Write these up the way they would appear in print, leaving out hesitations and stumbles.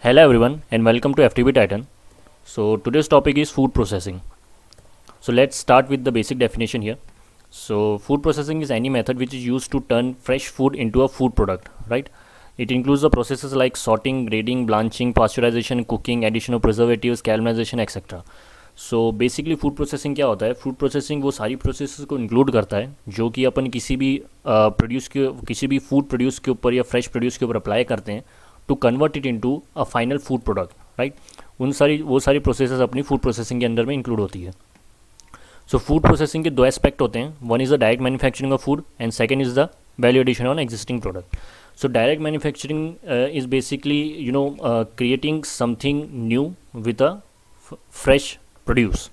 Hello everyone and welcome to FTB Titan. So today's topic is food processing. So let's start with the basic definition here. So food processing is any method which is used to turn fresh food into a food product, right? It includes the processes like sorting, grading, blanching, pasteurization, cooking, addition of preservatives, caramelization, etc. So basically food processing क्या होता है? Food processing वो सारी processes को include करता है जो कि अपन किसी भी फूड प्रोड्यूस के ऊपर या फ्रेश प्रोड्यूस के ऊपर अप्लाई करते हैं to convert it into a final food product, right? वो सारी प्रोसेसेस अपनी फूड प्रोसेसिंग के अंदर में इंक्लूड होती है. सो फूड प्रोसेसिंग के दो एस्पेक्ट होते हैं. One is the direct manufacturing of food and second is the value addition on existing product. So direct manufacturing is basically creating something new with a fresh produce.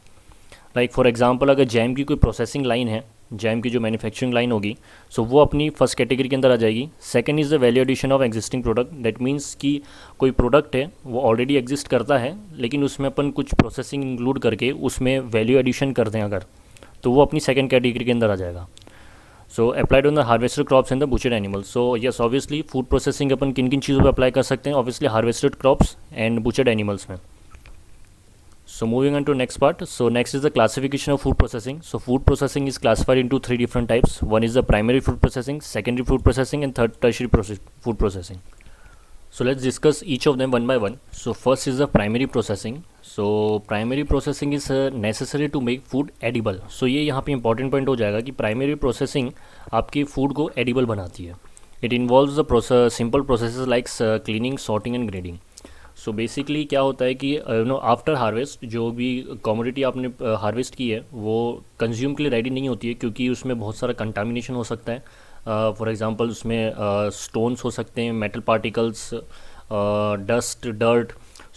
Like for example अगर jam की कोई processing line है, jam की जो manufacturing line होगी, सो वो अपनी first category के अंदर आ जाएगी. Second is the value addition of existing product. That means कि कोई प्रोडक्ट है वो ऑलरेडी एग्जिस्ट करता है लेकिन उसमें अपन कुछ प्रोसेसिंग इंक्लूड करके उसमें वैल्यू एडिशन कर दें अगर, तो वो अपनी सेकंड कैटेगरी के अंदर आ जाएगा. So applied on the harvested crops and the butchered animals. So yes obviously food processing अपन किन किन चीज़ों पर अप्लाई कर सकते हैं? Obviously harvested crops and butchered animals में. So moving on to next part. So next is the classification of food processing. So food processing is classified into three different types. One is the primary food processing, secondary food processing, and third tertiary food processing. So let's discuss each of them one by one. So first is the primary processing. So primary processing is necessary to make food edible. So ये यहाँ पे important point हो जाएगा कि primary processing आपकी food को edible बनाती है. It involves the simple processes like cleaning, sorting and grading. So basically क्या होता है कि आफ्टर हार्वेस्ट जो भी कमोडिटी आपने हार्वेस्ट की है वो कंज्यूम के लिए रेडी नहीं होती है क्योंकि उसमें बहुत सारा कंटामिनेशन हो सकता है. फॉर एग्जांपल उसमें स्टोन्स हो सकते हैं, metal particles, dust, dirt.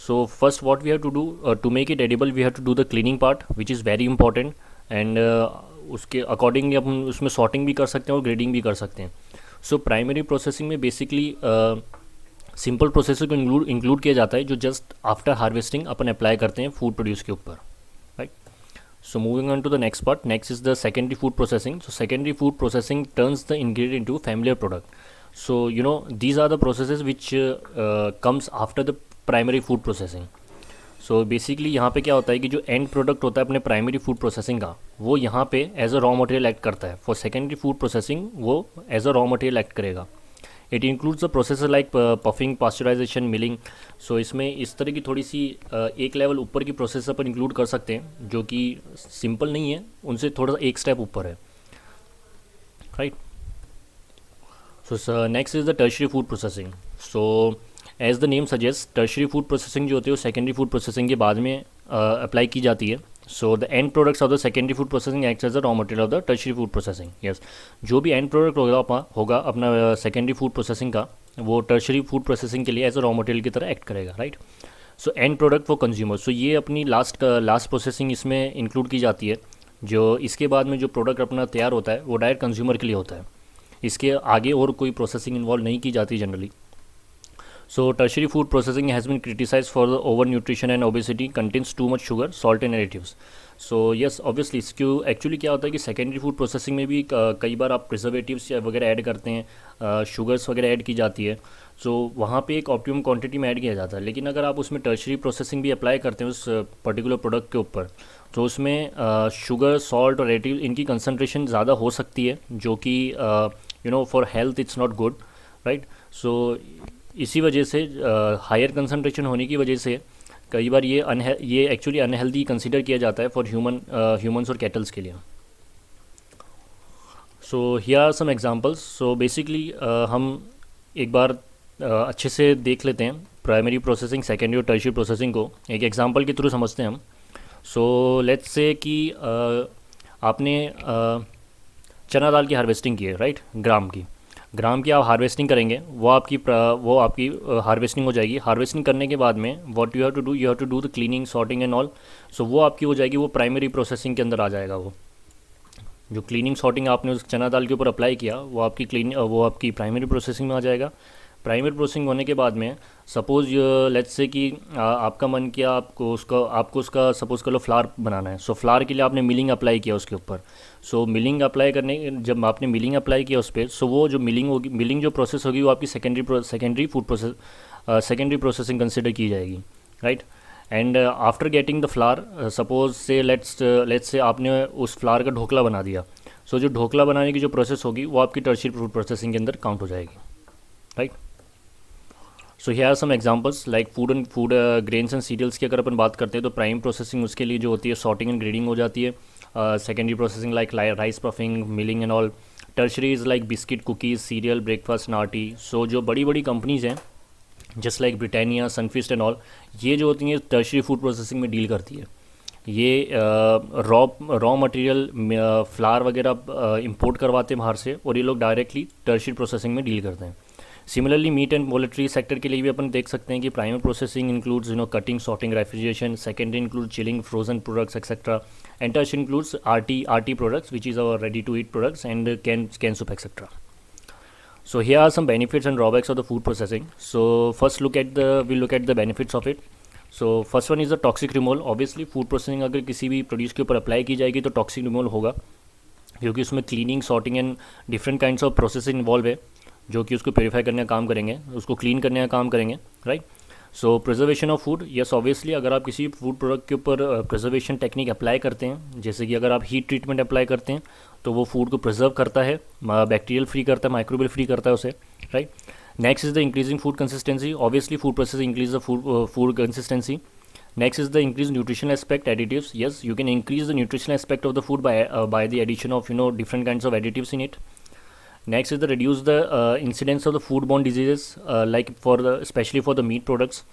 So first what we have to do to make it edible, we have to do the cleaning part which is very important. And उसके accordingly अपन उसमें sorting भी कर सकते हैं और ग्रेडिंग भी कर सकते हैं. सो प्राइमरी प्रोसेसिंग में बेसिकली सिंपल प्रोसेसर को इंक्लूड किया जाता है जो जस्ट आफ्टर हार्वेस्टिंग अपन अप्लाई करते हैं फूड प्रोड्यूस के ऊपर, right? So moving on to the next part. Next is the secondary food processing. So secondary food processing turns the ingredient into familiar product. So these are the processes which comes after the primary food processing. So basically यहाँ पे क्या होता है कि जो and product होता है अपने प्राइमरी फूड प्रोसेसिंग का, वो यहाँ पे as a raw material act करता है. फॉर सेकेंडरी फूड प्रोसेसिंग वो as a raw material act करेगा. It includes the processor like puffing, pasteurization, milling. So इसमें इस तरह की थोड़ी सी एक लेवल ऊपर की प्रोसेस पर इंक्लूड कर सकते हैं जो कि सिंपल नहीं है, उनसे थोड़ा सा एक स्टेप ऊपर है, right? So next is the tertiary food processing. So as the name suggest, tertiary food processing जो होती है वो सेकेंडरी फूड प्रोसेसिंग के बाद में अप्लाई की जाती है. So the end products of the secondary food processing acts as the raw material of the tertiary food processing. Yes, जो भी एंड प्रोडक्ट होगा अपना सेकेंडरी फूड प्रोसेसिंग का, वो टर्शरी फूड प्रोसेसिंग के लिए एज अ रॉ मटेरियल की तरह एक्ट करेगा, right? So end product for consumer. So ये अपनी लास्ट प्रोसेसिंग इसमें इंक्लूड की जाती है. जो इसके बाद में जो प्रोडक्ट अपना तैयार होता है वो डायरेक्ट कंज्यूमर के लिए होता है. इसके आगे और कोई प्रोसेसिंग इन्वॉल्व नहीं की जाती generally. So tertiary food processing has been criticized for the overnutrition and obesity, contains too much sugar, salt and additives. So yes, obviously इसको एक्चुअली क्या होता है कि सेकेंडरी फूड प्रोसेसिंग में भी कई बार आप प्रिजर्वेटिव्स वगैरह ऐड करते हैं, शुगर्स वगैरह ऐड की जाती है. सो वहाँ पे एक ऑप्टिमम क्वांटिटी में ऐड किया जाता है. लेकिन अगर आप उसमें टर्शरी प्रोसेसिंग भी अप्लाई करते हैं उस पर्टिकुलर प्रोडक्ट के ऊपर, तो उसमें शुगर, सॉल्ट और एडिटिव इनकी कंसनट्रेशन ज़्यादा हो सकती है जो कि for health it's not good, right? So इसी वजह से हायर कंसंट्रेशन होने की वजह से कई बार ये एक्चुअली अनहेल्दी कंसिडर किया जाता है फॉर ह्यूमंस और कैटल्स के लिए. So here are some examples. So basically हम एक बार अच्छे से देख लेते हैं प्राइमरी प्रोसेसिंग, सेकेंडरी और टर्शियरी प्रोसेसिंग को एक एग्जांपल के थ्रू समझते हैं हम. सो लेट्स से कि आपने चना दाल की हार्वेस्टिंग की है, राइट? ग्राम की आप हार्वेस्टिंग करेंगे, वो आपकी हार्वेस्टिंग हो जाएगी. हार्वेस्टिंग करने के बाद में what you have to do the cleaning, sorting and all. So वो आपकी हो जाएगी, वो प्राइमरी प्रोसेसिंग के अंदर आ जाएगा. वो जो क्लीनिंग, सॉर्टिंग आपने उस चना दाल के ऊपर अप्लाई किया वो आपकी प्राइमरी प्रोसेसिंग में आ जाएगा. प्राइमरी प्रोसेसिंग होने के बाद में सपोज लेट्स से कि आपका मन किया आपको उसका सपोज कर लो फ्लावर बनाना है. सो फ्लावर के लिए आपने मिलिंग अप्लाई किया उसके ऊपर. सो मिलिंग अप्लाई करने जब आपने मिलिंग अप्लाई किया उस पर, सो वो जो मिलिंग जो प्रोसेस होगी वो आपकी secondary food process secondary processing consider की जाएगी, right. And after getting the flower, suppose से लेट्स से आपने उस फ्लावर का ढोकला बना दिया, सो जो ढोकला बनाने की जो प्रोसेस होगी वो आपकी टर्शियरी फूड प्रोसेसिंग के अंदर काउंट हो जाएगी, right. So here are some examples like food grains and cereals की अगर अपन बात करते हैं तो प्राइम प्रोसेसिंग उसके लिए जो होती है सॉर्टिंग एंड ग्रेडिंग हो जाती है। Secondary processing like rice puffing, milling and all. Tertiary is like biscuit, cookies, cereal, breakfast, नाटी। सो जो बड़ी बड़ी कंपनीज़ हैं just like Britannia, Sunfeast and all, ये जो होती हैं टर्शरी फूड प्रोसेसिंग में डील करती है। ये रॉ मटेरियल फ्लावर वगैरह इंपोर्ट करवाते हैं बाहर से और ये लोग डायरेक्टली टर्शरी प्रोसेसिंग में डील करते हैं। Similarly meat and poultry sector के लिए भी अपन देख सकते हैं कि primary processing includes cutting, sorting, refrigeration. Secondary include chilling, frozen products etcetera. And tertiary includes RT products which is our ready to eat products and can soup etcetera. So here are some benefits and drawbacks of the food processing. So first we'll look at the benefits of it. So first one is the toxic removal. Obviously food processing अगर किसी भी produce के ऊपर apply की जाएगी तो toxic removal होगा, क्योंकि उसमें cleaning, sorting and different kinds of process involve है जो कि उसको प्योरीफाई करने का काम करेंगे, उसको क्लीन करने का काम करेंगे, right. So preservation of food, yes obviously अगर आप किसी फूड प्रोडक्ट के ऊपर प्रिजर्वेशन टेक्निक अप्लाई करते हैं, जैसे कि अगर आप हीट ट्रीटमेंट अप्लाई करते हैं तो वो फूड को प्रिजर्व करता है, बैक्टीरियल फ्री करता है, माइक्रोबियल फ्री करता है उसे, right. Next is the increasing food consistency. Obviously food process increase the food consistency. Next is the increased nutritional aspect, additives. Yes, you can increase the nutritional aspect of the food by the addition of different kinds of additives in it. Next is the reduce the incidence of the foodborne diseases, like especially for the meat products.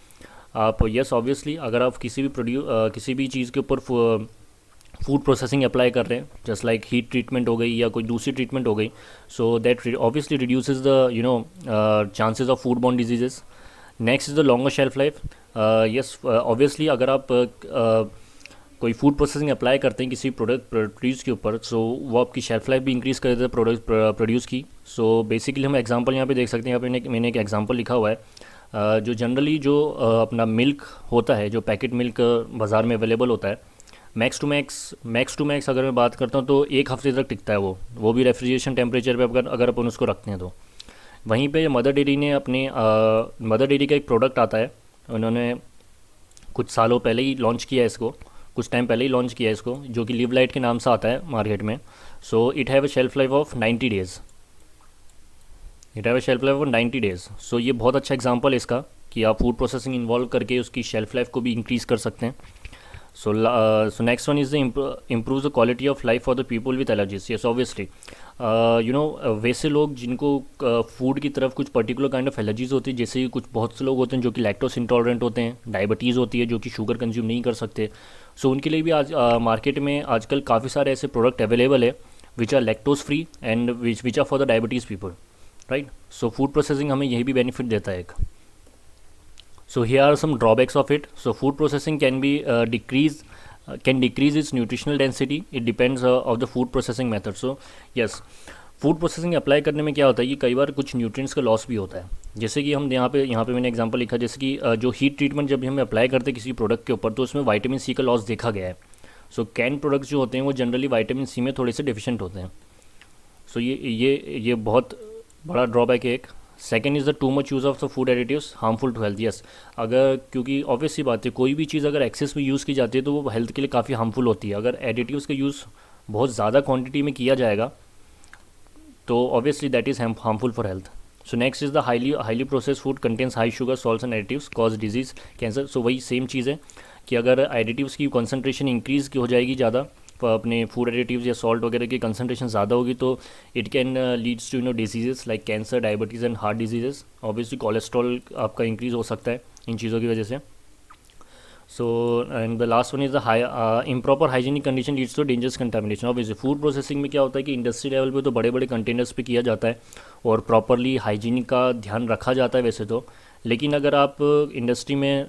आप yes obviously अगर आप किसी भी चीज़ के ऊपर food processing apply कर रहे हैं, जस्ट लाइक हीट ट्रीटमेंट हो गई या कोई दूसरी ट्रीटमेंट हो गई, so that obviously reduces the chances of foodborne diseases. Next is the longer shelf life. Yes obviously अगर आप कोई फूड प्रोसेसिंग अप्लाई करते हैं किसी प्रोडक्ट प्रोड्यूस के ऊपर, सो वो आपकी शेल्फ लाइफ भी इंक्रीज़ कर देता है प्रोडक्ट प्रोड्यूस की. सो बेसिकली हम एग्जांपल यहाँ पे देख सकते हैं. यहाँ पे मैंने एक एग्जांपल लिखा हुआ है. जो जनरली जो अपना मिल्क होता है, जो पैकेट मिल्क बाज़ार में अवेलेबल होता है, मैक्स टू मैक्स अगर मैं बात करता हूँ तो 1 हफ्ते तक टिकता है वो भी रेफ्रिजरेशन टेम्परेचर पे अगर अपन उसको रखते हैं तो. वहीं पे मदर डेयरी ने मदर डेयरी का एक प्रोडक्ट आता है, उन्होंने कुछ सालों पहले ही लॉन्च किया है इसको, कुछ टाइम पहले ही लॉन्च किया है इसको, जो कि लिव लाइट के नाम से आता है मार्केट में. So it have a shelf life of 90 days. So ये बहुत अच्छा एग्जांपल है इसका कि आप फूड प्रोसेसिंग इन्वॉल्व करके उसकी शेल्फ लाइफ को भी इंक्रीज़ कर सकते हैं. So next one is the improve the quality of life for the people with allergies. Yes obviously वैसे लोग जिनको फूड की तरफ कुछ पर्टिकुलर काइंड ऑफ एलर्जीज होती है, जैसे कि कुछ बहुत से लोग होते हैं जो कि लैक्टोस इंटॉलरेंट होते हैं, डायबिटीज़ होती है जो कि शुगर कंज्यूम नहीं कर सकते. सो उनके लिए भी आज मार्केट में आजकल काफ़ी सारे ऐसे प्रोडक्ट अवेलेबल है which are lactose free and which are for the diabetes people, right. So food processing हमें यही भी बेनिफिट देता है एक. So here are some drawbacks of it. So food processing can decrease its nutritional density. It depends of the food processing method. So yes, food processing apply करने में क्या होता है कि कई बार कुछ न्यूट्रिएंट्स का लॉस भी होता है. जैसे कि हम यहाँ पे मैंने एग्जांपल लिखा, जैसे कि जो हीट ट्रीटमेंट जब हम अप्लाई करते हैं किसी प्रोडक्ट के ऊपर तो उसमें विटामिन सी का लॉस देखा गया है. सो कैन प्रोडक्ट्स जो होते हैं वो जनरली विटामिन सी में थोड़े से डिफिशेंट होते हैं. सो ये बहुत बड़ा ड्रॉबैक है एक. Second is the too much use of the food additives harmful to health. Yes, अगर क्योंकि ऑब्वियसली बात है कोई भी चीज़ अगर एक्सेस में यूज़ की जाती है तो वो हेल्थ के लिए काफ़ी हार्मफुल होती है. अगर एडिटिव्स का यूज़ बहुत ज़्यादा क्वांटिटी में किया जाएगा तो obviously that is harmful for health. So next is the highly process food contains high sugar, salts and additives cause disease, cancer. So वही सेम चीज़ है कि अगर एडिटिव्स की कंसनट्रेशन इंक्रीज़ की हो जाएगी ज़्यादा, अपने फूड एडिटिव्स या सॉल्ट वगैरह की कंसनट्रेशन ज़्यादा होगी तो it can leads to diseases like cancer, diabetes and heart disease. Obviously cholesterol आपका इंक्रीज़ हो सकता है इन चीज़ों की वजह से. So and the last one is the improper hygienic condition leads to dangerous contamination. Obviously food processing में क्या होता है कि इंडस्ट्री लेवल पे तो बड़े बड़े कंटेनर्स पे किया जाता है और प्रॉपरली हाइजीनिक का ध्यान रखा जाता है वैसे तो, लेकिन अगर आप इंडस्ट्री में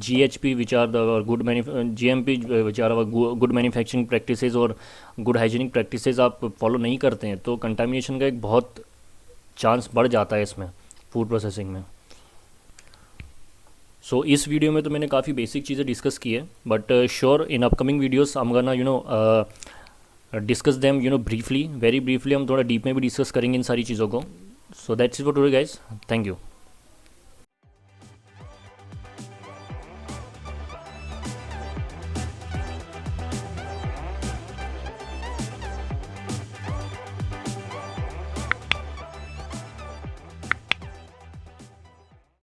GHP which are the GMP which are good manufacturing practices और गुड हाइजीनिक प्रैक्टिसेस आप फॉलो नहीं करते हैं तो कंटामिनेशन का एक बहुत चांस बढ़ जाता है इसमें फूड प्रोसेसिंग में. सो इस वीडियो में तो मैंने काफ़ी बेसिक चीज़ें डिस्कस की है, but sure in upcoming videos I am gonna discuss them briefly, very briefly. हम थोड़ा डीप में भी डिस्कस करेंगे इन सारी चीज़ों को. So that's it for today guys. Thank you.